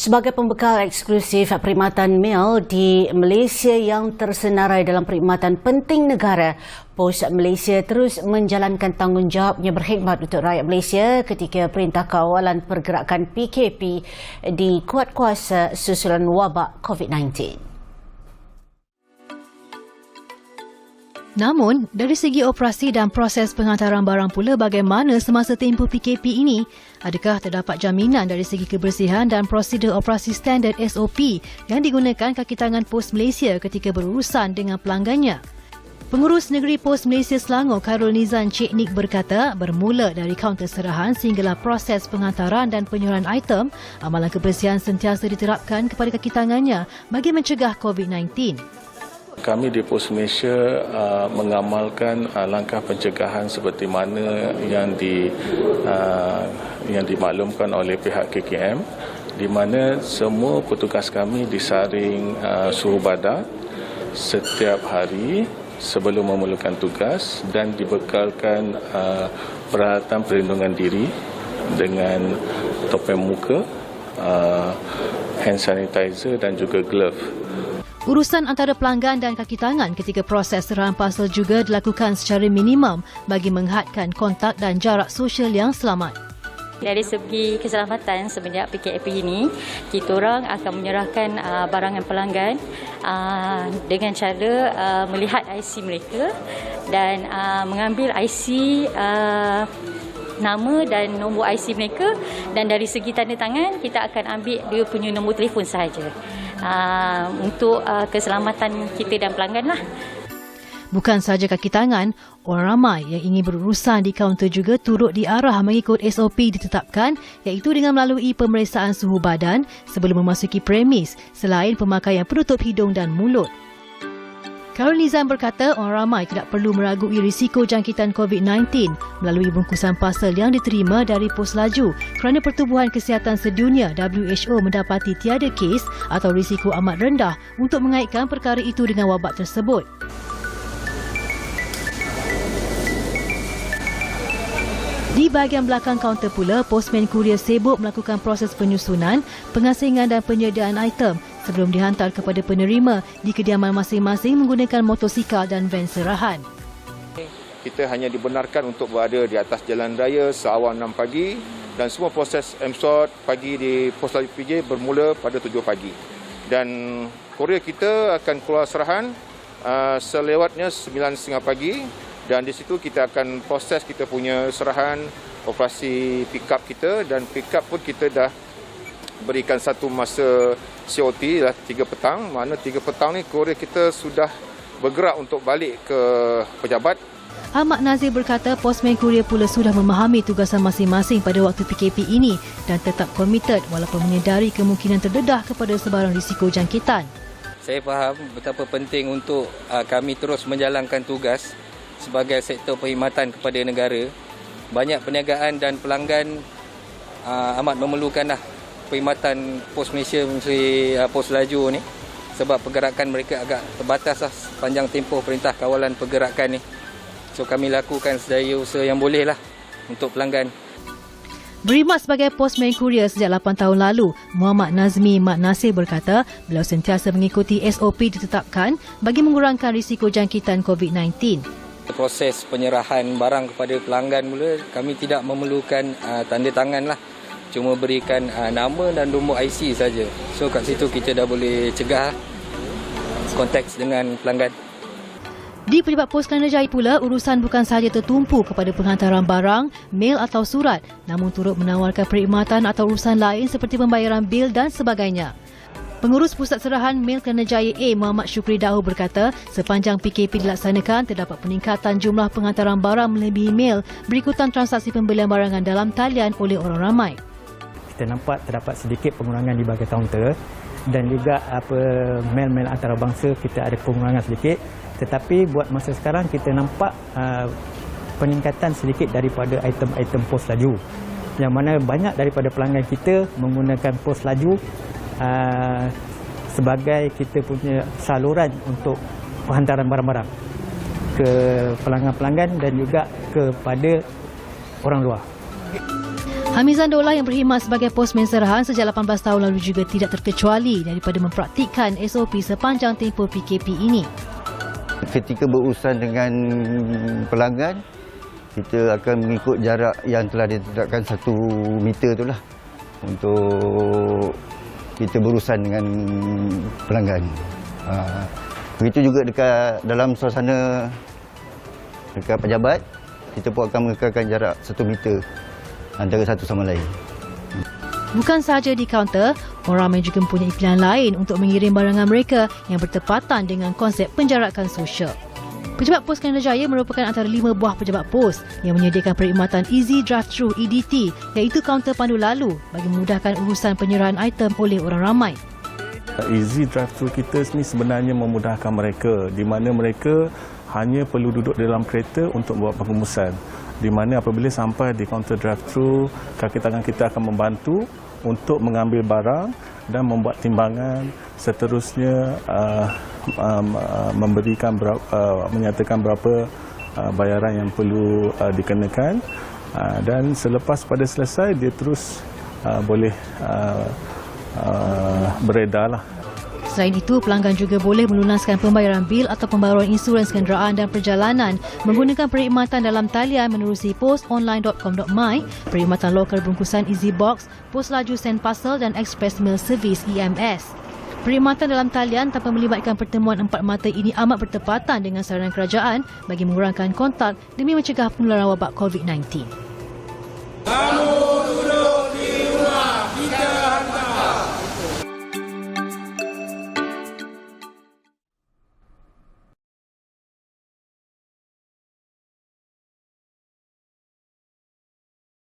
Sebagai pembekal eksklusif perkhidmatan mil di Malaysia yang tersenarai dalam perkhidmatan penting negara, Pos Malaysia terus menjalankan tanggungjawabnya berkhidmat untuk rakyat Malaysia ketika Perintah Kawalan Pergerakan PKP dikuat kuasa susulan wabak COVID-19. Namun, dari segi operasi dan proses penghantaran barang pula bagaimana semasa tempoh PKP ini? Adakah terdapat jaminan dari segi kebersihan dan prosedur operasi standard SOP yang digunakan kaki tangan Pos Malaysia ketika berurusan dengan pelanggannya? Pengurus Negeri Pos Malaysia Selangor Khairul Nizam Cik Nik berkata, bermula dari kaunter serahan sehinggalah proses penghantaran dan penyerahan item, amalan kebersihan sentiasa diterapkan kepada kaki tangannya bagi mencegah COVID-19. Kami di Pos Malaysia mengamalkan langkah pencegahan seperti mana yang dimaklumkan oleh pihak KKM, di mana semua petugas kami disaring suhu badan setiap hari sebelum memerlukan tugas dan dibekalkan peralatan perlindungan diri dengan topeng muka, hand sanitizer dan juga glove. Urusan antara pelanggan dan kaki tangan ketika proses serahan parcel juga dilakukan secara minimum bagi menghadkan kontak dan jarak sosial yang selamat. Dari segi keselamatan semenjak PKP ini, kita orang akan menyerahkan barangan pelanggan dengan cara melihat IC mereka dan mengambil IC nama dan nombor IC mereka, dan dari segi tanda tangan kita akan ambil dia punya nombor telefon sahaja untuk keselamatan kita dan pelanggan lah. Bukan sahaja kaki tangan, orang ramai yang ingin berurusan di kaunter juga turut diarah mengikut SOP ditetapkan, iaitu dengan melalui pemeriksaan suhu badan sebelum memasuki premis selain pemakaian penutup hidung dan mulut. Khairul Nizam berkata orang ramai tidak perlu meragui risiko jangkitan COVID-19 melalui bungkusan parcel yang diterima dari pos laju kerana Pertubuhan Kesihatan Sedunia WHO mendapati tiada kes atau risiko amat rendah untuk mengaitkan perkara itu dengan wabak tersebut. Di bahagian belakang kaunter pula, postman kurier sibuk melakukan proses penyusunan, pengasingan dan penyediaan item sebelum dihantar kepada penerima di kediaman masing-masing menggunakan motosikal dan van serahan. Kita hanya dibenarkan untuk berada di atas jalan raya seawal 6 pagi dan semua proses MSOT pagi di Pos Laju PJ bermula pada 7 pagi. Dan kurier kita akan keluar serahan selewatnya 9.30 pagi. Dan di situ kita akan proses kita punya serahan operasi pick up kita, dan pick up pun kita dah berikan satu masa COT dah 3 petang. Mana 3 petang ni kurier kita sudah bergerak untuk balik ke pejabat. Ahmad Nazir berkata postman kurier pula sudah memahami tugasan masing-masing pada waktu PKP ini dan tetap komited walaupun menyedari kemungkinan terdedah kepada sebarang risiko jangkitan. Saya faham betapa penting untuk kami terus menjalankan tugas sebagai sektor perkhidmatan kepada negara. Banyak perniagaan dan pelanggan amat memerlukan perkhidmatan Pos Malaysia Menteri Pos Laju ni, sebab pergerakan mereka agak terbatas sepanjang tempoh Perintah Kawalan Pergerakan ni. So kami lakukan sedaya usaha yang boleh untuk pelanggan. Berkhidmat sebagai postman kurier sejak 8 tahun lalu, Muhammad Nazmi Mat Nasir berkata beliau sentiasa mengikuti SOP ditetapkan bagi mengurangkan risiko jangkitan COVID-19. Proses penyerahan barang kepada pelanggan mula, kami tidak memerlukan tanda tangan cuma berikan nama dan nombor IC saja. So kat situ kita dah boleh cegah konteks dengan pelanggan. Di Pejabat Pos Kelana Jaya pula, urusan bukan sahaja tertumpu kepada penghantaran barang, mil atau surat, namun turut menawarkan perkhidmatan atau urusan lain seperti pembayaran bil dan sebagainya. Pengurus Pusat Serahan Mil Kelana Jaya A Muhammad Syukri Dahu berkata sepanjang PKP dilaksanakan terdapat peningkatan jumlah penghantaran barang melebihi mil berikutan transaksi pembelian barangan dalam talian oleh orang ramai. Kita nampak terdapat sedikit pengurangan di bahagian kaunter dan juga mil-mil antarabangsa kita ada pengurangan sedikit, tetapi buat masa sekarang kita nampak peningkatan sedikit daripada item-item pos laju, yang mana banyak daripada pelanggan kita menggunakan pos laju sebagai kita punya saluran untuk penghantaran barang-barang ke pelanggan-pelanggan dan juga kepada orang luar. Hamizan Daulah yang berkhidmat sebagai posmen serahan sejak 18 tahun lalu juga tidak terkecuali daripada mempraktikkan SOP sepanjang tempoh PKP ini. Ketika berurusan dengan pelanggan, kita akan mengikut jarak yang telah ditetapkan 1 meter itulah untuk kita berurusan dengan pelanggan. Begitu juga dekat dalam suasana dekat pejabat, kita pun akan mengekalkan jarak 1 meter antara satu sama lain. Bukan sahaja di kaunter, orang ramai juga mempunyai pilihan lain untuk mengirim barangan mereka yang bertepatan dengan konsep penjarakan sosial. Pejabat Pos Kelana Jaya merupakan antara 5 buah pejabat pos yang menyediakan perkhidmatan Easy Drive-Thru EDT, iaitu kaunter pandu lalu bagi memudahkan urusan penyerahan item oleh orang ramai. Easy Drive-Thru kita ni sebenarnya memudahkan mereka, di mana mereka hanya perlu duduk dalam kereta untuk buat pengemusan. Di mana apabila sampai di kaunter drive-thru, kaki tangan kita akan membantu untuk mengambil barang dan membuat timbangan, seterusnya menyatakan berapa bayaran yang perlu dikenakan, dan selepas pada selesai dia terus boleh beredarlah. Selain itu, pelanggan juga boleh melunaskan pembayaran bil atau pembayaran insurans kenderaan dan perjalanan menggunakan perkhidmatan dalam talian menerusi postonline.com.my, perkhidmatan lokal bungkusan Easy Box, pos laju Send Parcel dan Express Mail Service EMS. Perkhidmatan dalam talian tanpa melibatkan pertemuan empat mata ini amat bertepatan dengan saranan kerajaan bagi mengurangkan kontak demi mencegah penularan wabak COVID-19.